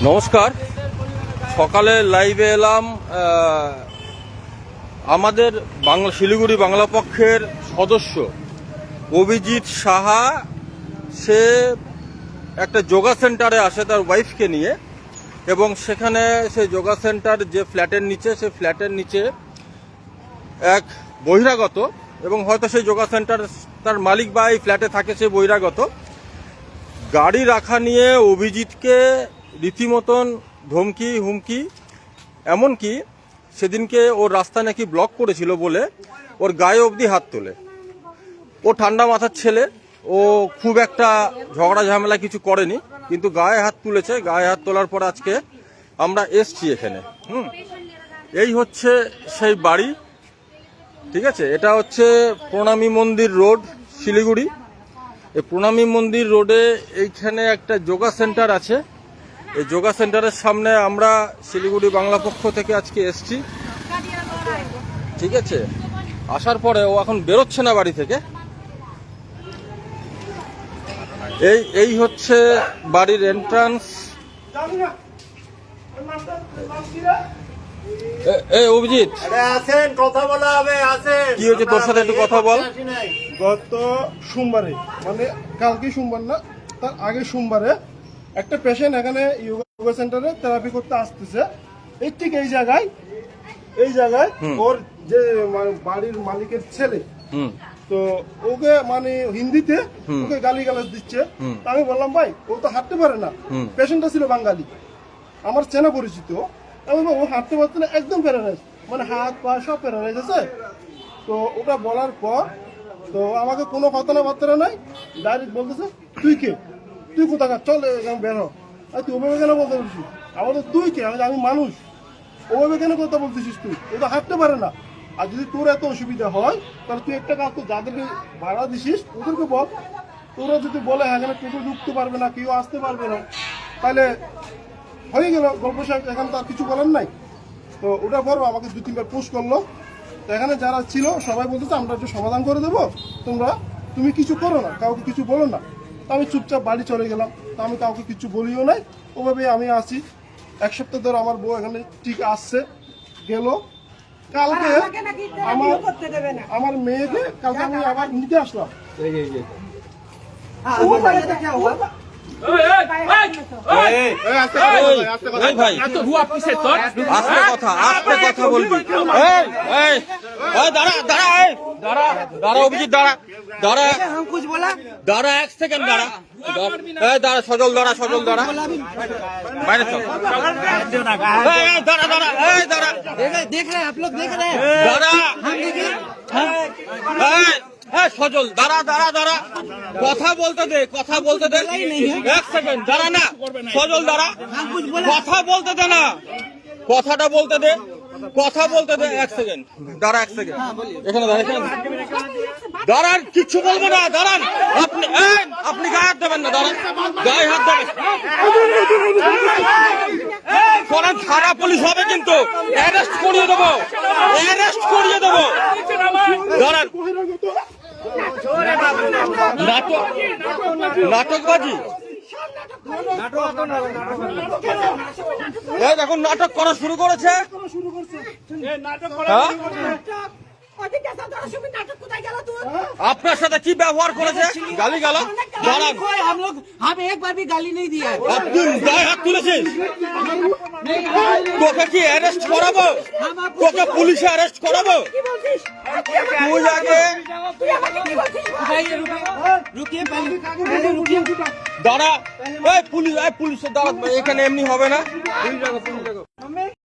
নমস্কার। সকালে লাইভে এলাম। আমাদের শিলিগুড়ি বাংলা পক্ষের সদস্য অভিজিৎ সাহা, সে একটা যোগা সেন্টারে আসে তার ওয়াইফকে নিয়ে, এবং সেখানে সেই যোগা সেন্টার যে ফ্ল্যাটের নিচে, সেই ফ্ল্যাটের নিচে এক বহিরাগত, এবং হয়তো সেই যোগা সেন্টার তার মালিক বা এই ফ্ল্যাটে থাকে সে বহিরাগত, গাড়ি রাখা নিয়ে অভিজিৎকে রীতিমতন ধমকি হুমকি, এমনকি সেদিনকে ওর রাস্তা নাকি ব্লক করেছিল বলে ওর গায়ে অবধি হাত তোলে। ও ঠান্ডা মাথার ছেলে, ও খুব একটা ঝগড়া ঝামেলা কিছু করেনি, কিন্তু গায়ে হাত তুলেছে। গায়ে হাত তোলার পর আজকে আমরা এসছি এখানে। এই হচ্ছে সেই বাড়ি, ঠিক আছে। এটা হচ্ছে প্রণামী মন্দির রোড, শিলিগুড়ি। এই প্রণামী মন্দির রোডে এইখানে একটা যোগা সেন্টার আছে। এই যোগা সেন্টারের সামনে আমরা শিলিগুড়ি বাংলা পক্ষ থেকে আজকে এসছি, ঠিক আছে। আসার পরে ও এখন বেরোচ্ছে না বাড়ি থেকে। এই হচ্ছে বাড়ির এন্ট্রান্স। অভিজিৎ, আসেন, কথা বলা হবে। আসেন, কি হয়েছে তোর সাথে একটু কথা বল। গত সোমবারে, মানে কালকে সোমবার না, তার আগে সোমবারে একটা পেশেন্ট এখানে যোগা সেন্টারে থেরাপি করতে আসতেছে। এই ঠিক এই জায়গায় ওর যে বাড়ির মালিকের ছেলে, তো ওকে মানে হিন্দিতে ওকে গালিগালাজ দিচ্ছে। আমি বললাম, ভাই ও তো হাঁটতে পারে না। পেশেন্টটা ছিল বাঙালি, আমার চেনা পরিচিত। আমি বলবো ও হাঁটতে পারছে না, একদম প্যারালাইজ, মানে হাত পা সব প্যারালাইজ আছে। তো ওটা বলার পর তো আমাকে কোনো কথা না বার্তা নাই, ডাইরেক্ট বলতেছে, তুই কে, তুই কোথাকার, চল বের হ। আর তুই ওভাবে কেন বলতে বলছিস? আমাদের তুই কে? আমি মানুষ, ওভাবে কেন কথা বলতেছিস? তুই ও তো হাঁটতে পারে না। আর যদি তোর এত অসুবিধা হয় তাহলে তুই একটা কাজ, তো যাদেরকে ভাড়া দিছিস ওদেরকে বল। তোরা যদি বলে হ্যাঁ এখানে টোটো ঢুকতে পারবে না, কেউ আসতে পারবে না, তাহলে হয়ে গেল গল্প শেষ, এখানে তার কিছু বলার নাই। তো ওটা পর আমাকে 2-3বার পোস্ট করলো। তো এখানে যারা ছিল সবাই বলতেছে আমরা একটু সমাধান করে দেবো, তুমি কিছু করো না, কাউকে কিছু বলো না। তো আমি চুপচাপ বাড়ি চলে গেলাম। তো আমি কাউকে কিছু বলিও নাই, ওভাবে আমি আসি। 1 সপ্তাহ ধরে আমার বউ এখানে ঠিক আসছে গেল। কালকে আমার মেয়েকে কালকে আমি আবার নিতে আসলাম। অভিজিৎ দাঁড়া, এক সেকেন্ড দাঁড়া, সজল দাঁড়া, বাইরে চল, সজল দাঁড়া, কথা বলতে দে, এক সেকেন্ড দাঁড়া না, সজল দাঁড়া, কথা বলতে দে না, কথাটা বলতে দে, এক সেকেন্ড দাঁড়া, এখানে দাঁড়ান, কিচ্ছু বলবো না, দাঁড়ান। আপনি গায়ে হাত দেবেন না, দাঁড়ান, গায়ে হাত দেবেন। থানা পুলিশ হবে কিন্তু, অ্যারেস্ট করিয়ে দেবো, দাঁড়ান। নাটকবাজি, এখন নাটক করা শুরু করেছে। আপনার সাথে কি ব্যবহার করেছে? গালি গালা। हम एक बार भी गाली नहीं दिया। আপনি গায়ে হাত তুলেছিস, তোকে কি অ্যারেস্ট করাবো? তোকে পুলিশে অ্যারেস্ট করাবো? তুই আগে দাঁড়া, পুলিশ দাঁড়া, এখানে এমনি হবে না।